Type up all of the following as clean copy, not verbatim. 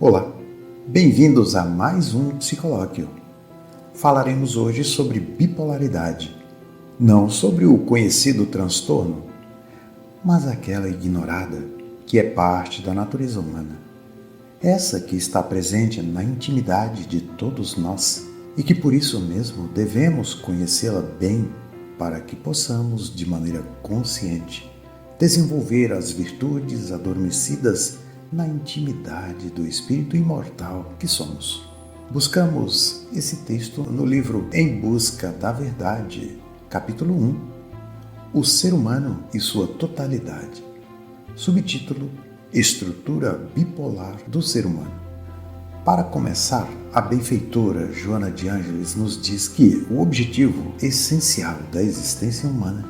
Olá, bem-vindos a mais um Psicolóquio. Falaremos hoje sobre bipolaridade, não sobre o conhecido transtorno, mas aquela ignorada que é parte da natureza humana. Essa que está presente na intimidade de todos nós e que por isso mesmo devemos conhecê-la bem para que possamos, de maneira consciente, desenvolver as virtudes adormecidas na intimidade do espírito imortal que somos. Buscamos esse texto no livro Em Busca da Verdade, capítulo 1, O Ser Humano e Sua Totalidade. Subtítulo: Estrutura Bipolar do Ser Humano. Para começar, a benfeitora Joana de Ângeles nos diz que o objetivo essencial da existência humana,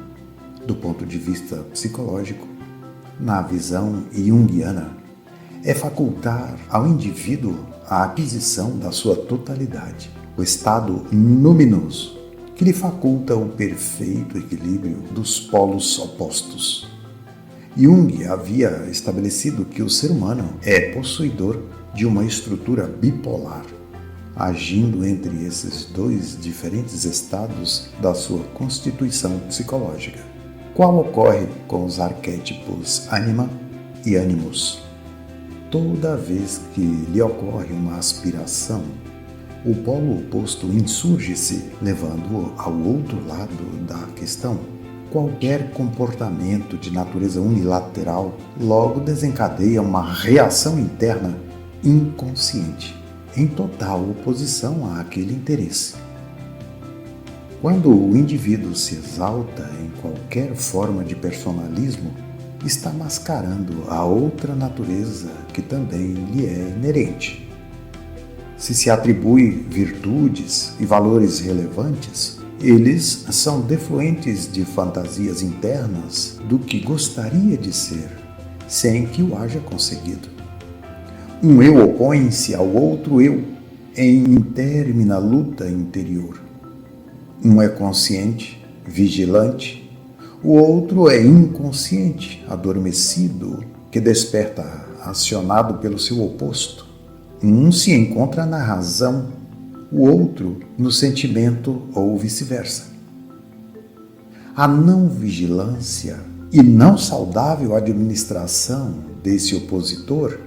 do ponto de vista psicológico, na visão junguiana, é facultar ao indivíduo a aquisição da sua totalidade, o estado luminoso, que lhe faculta o perfeito equilíbrio dos polos opostos. Jung havia estabelecido que o ser humano é possuidor de uma estrutura bipolar, agindo entre esses dois diferentes estados da sua constituição psicológica, qual ocorre com os arquétipos ânima e ânimos. Toda vez que lhe ocorre uma aspiração, o polo oposto insurge-se, levando-o ao outro lado da questão. Qualquer comportamento de natureza unilateral logo desencadeia uma reação interna inconsciente, em total oposição àquele interesse. Quando o indivíduo se exalta em qualquer forma de personalismo, está mascarando a outra natureza que também lhe é inerente. Se atribui virtudes e valores relevantes, eles são defluentes de fantasias internas do que gostaria de ser, sem que o haja conseguido. Um eu opõe-se ao outro eu em intermina luta interior. Um é consciente, vigilante, o outro é inconsciente, adormecido, que desperta acionado pelo seu oposto. Um se encontra na razão, o outro no sentimento ou vice-versa. A não vigilância e não saudável administração desse opositor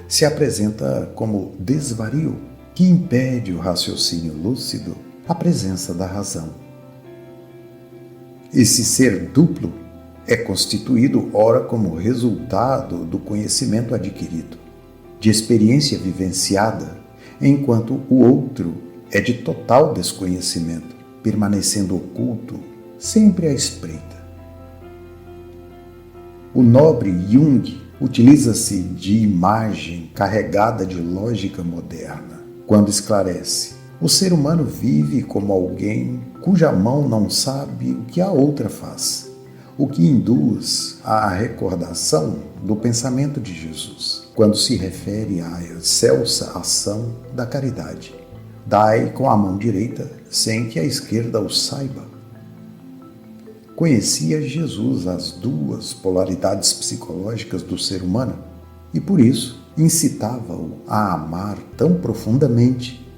se apresenta como desvario que impede o raciocínio lúcido, a presença da razão. Esse ser duplo é constituído ora como resultado do conhecimento adquirido, de experiência vivenciada, enquanto o outro é de total desconhecimento, permanecendo oculto, sempre à espreita. O nobre Jung utiliza-se de imagem carregada de lógica moderna, quando esclarece: o ser humano vive como alguém cuja mão não sabe o que a outra faz, o que induz à recordação do pensamento de Jesus, quando se refere à excelsa ação da caridade. Dai com a mão direita, sem que a esquerda o saiba. Conhecia Jesus as duas polaridades psicológicas do ser humano e, por isso, incitava-o a amar tão profundamente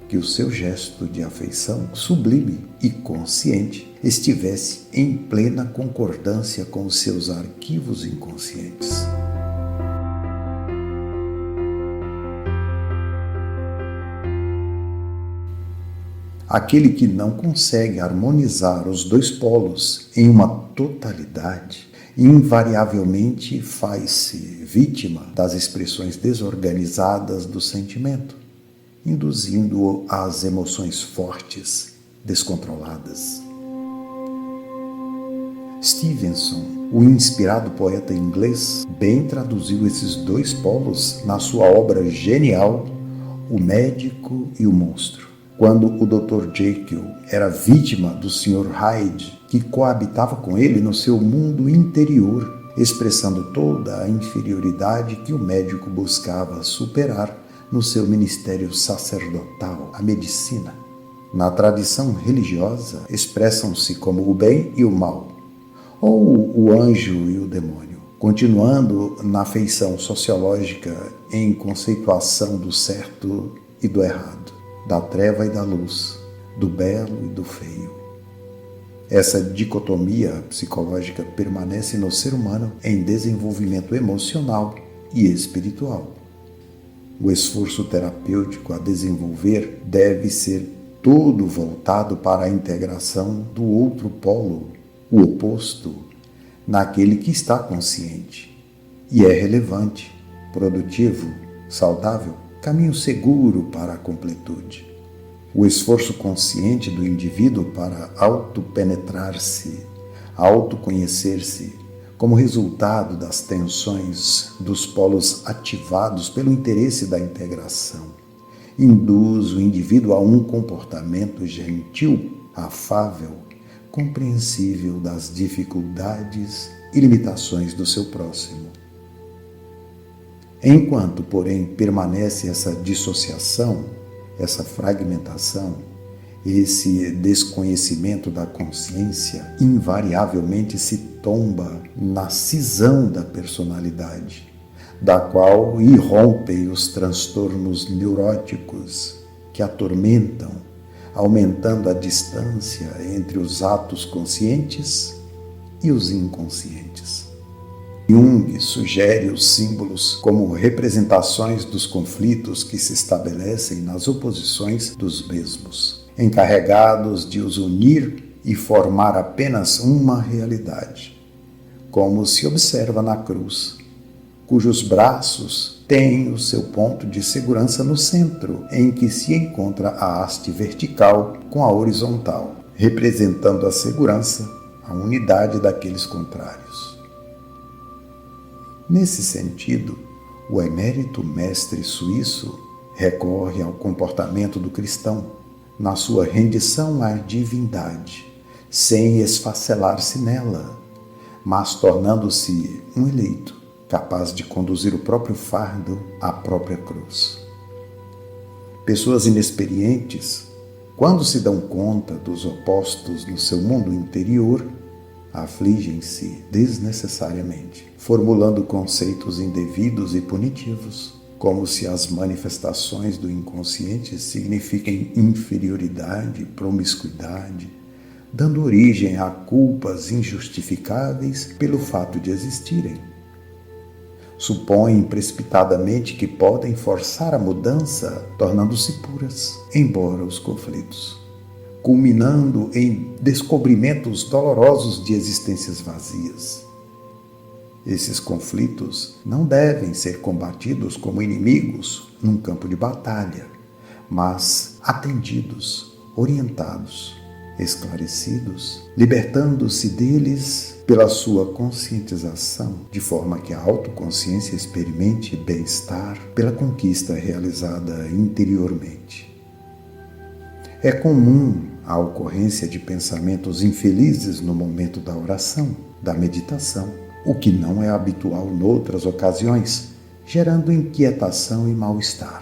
que o seu gesto de afeição sublime e consciente estivesse em plena concordância com os seus arquivos inconscientes. Aquele que não consegue harmonizar os dois polos em uma totalidade, invariavelmente faz-se vítima das expressões desorganizadas do sentimento, induzindo-o às emoções fortes, descontroladas. Stevenson, o inspirado poeta inglês, bem traduziu esses dois polos na sua obra genial O Médico e o Monstro, quando o Dr. Jekyll era vítima do Sr. Hyde, que coabitava com ele no seu mundo interior, expressando toda a inferioridade que o médico buscava superar no seu ministério sacerdotal, a medicina. Na tradição religiosa, expressam-se como o bem e o mal, ou o anjo e o demônio. continuando na feição sociológica em conceituação do certo e do errado, da treva e da luz, do belo e do feio. Essa dicotomia psicológica permanece no ser humano em desenvolvimento emocional e espiritual. O esforço terapêutico a desenvolver deve ser todo voltado para a integração do outro polo, o oposto, naquele que está consciente e é relevante, produtivo, saudável, caminho seguro para a completude. O esforço consciente do indivíduo para autopenetrar-se, autoconhecer-se, como resultado das tensões dos polos ativados pelo interesse da integração, induz o indivíduo a um comportamento gentil, afável, compreensível das dificuldades e limitações do seu próximo. Enquanto, porém, permanece essa dissociação, essa fragmentação, esse desconhecimento da consciência, invariavelmente se tomba na cisão da personalidade, da qual irrompem os transtornos neuróticos que atormentam, aumentando a distância entre os atos conscientes e os inconscientes. Jung sugere os símbolos como representações dos conflitos que se estabelecem nas oposições dos mesmos, encarregados de os unir e formar apenas uma realidade, como se observa na cruz, cujos braços têm o seu ponto de segurança no centro, em que se encontra a haste vertical com a horizontal, representando a segurança, a unidade daqueles contrários. Nesse sentido, o emérito mestre suíço recorre ao comportamento do cristão na sua rendição à divindade, sem esfacelar-se nela, mas tornando-se um eleito, capaz de conduzir o próprio fardo à própria cruz. Pessoas inexperientes, quando se dão conta dos opostos no seu mundo interior, afligem-se desnecessariamente, formulando conceitos indevidos e punitivos, como se as manifestações do inconsciente signifiquem inferioridade, promiscuidade, dando origem a culpas injustificáveis pelo fato de existirem. Supõem precipitadamente que podem forçar a mudança, tornando-se puras, embora os conflitos, culminando em descobrimentos dolorosos de existências vazias. Esses conflitos não devem ser combatidos como inimigos num campo de batalha, mas atendidos, orientados, esclarecidos, libertando-se deles pela sua conscientização, de forma que a autoconsciência experimente bem-estar pela conquista realizada interiormente. É comum a ocorrência de pensamentos infelizes no momento da oração, da meditação, o que não é habitual noutras ocasiões, gerando inquietação e mal-estar.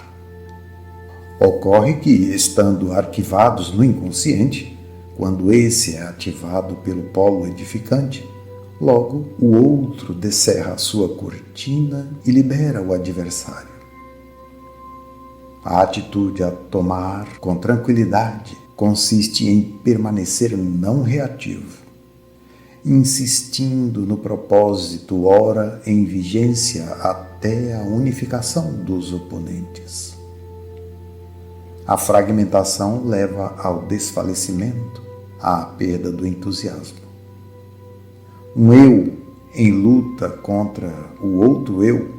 Ocorre que, estando arquivados no inconsciente, quando esse é ativado pelo polo edificante, logo o outro descerra a sua cortina e libera o adversário. A atitude a tomar com tranquilidade consiste em permanecer não reativo, insistindo no propósito ora em vigência até a unificação dos oponentes. A fragmentação leva ao desfalecimento, à perda do entusiasmo. Um eu em luta contra o outro eu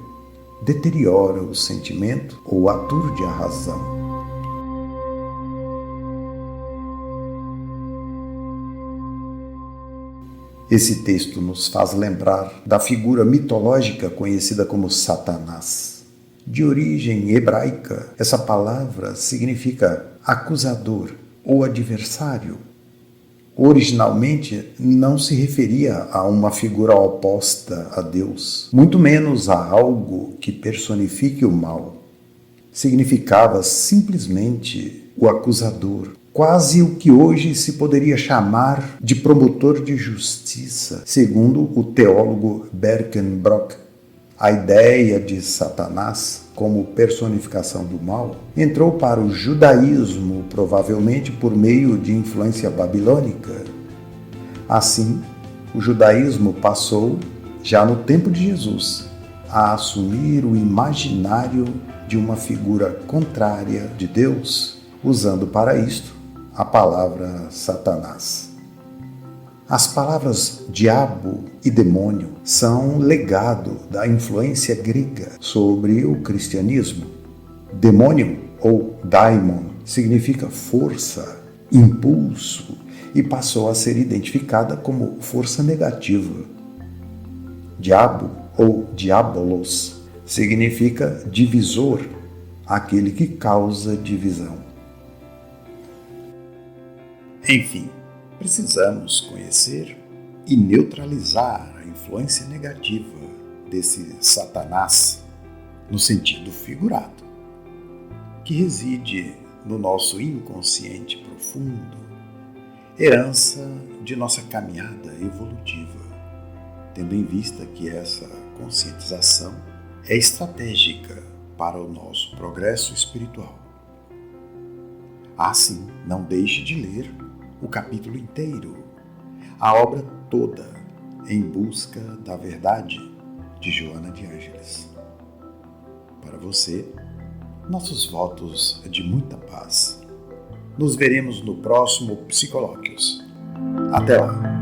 deteriora o sentimento ou aturde a razão. Esse texto nos faz lembrar da figura mitológica conhecida como Satanás. De origem hebraica, essa palavra significa acusador ou adversário. Originalmente, não se referia a uma figura oposta a Deus, muito menos a algo que personifique o mal. Significava simplesmente o acusador, quase o que hoje se poderia chamar de promotor de justiça, segundo o teólogo Berkenbrock. A ideia de Satanás como personificação do mal entrou para o judaísmo provavelmente por meio de influência babilônica. Assim, o judaísmo passou, já no tempo de Jesus, a assumir o imaginário de uma figura contrária de Deus, usando para isto a palavra Satanás. As palavras diabo e demônio são legado da influência grega sobre o cristianismo. Demônio, ou daimon, significa força, impulso, e passou a ser identificada como força negativa. Diabo, ou diabolos, significa divisor, aquele que causa divisão. Enfim, precisamos conhecer e neutralizar a influência negativa desse Satanás, no sentido figurado, que reside no nosso inconsciente profundo, herança de nossa caminhada evolutiva, tendo em vista que essa conscientização é estratégica para o nosso progresso espiritual. Assim, não deixe de ler o capítulo inteiro, a obra toda, Em Busca da Verdade, de Joana de Ângeles. Para você, nossos votos de muita paz. Nos veremos no próximo Psicolóquios. Até lá!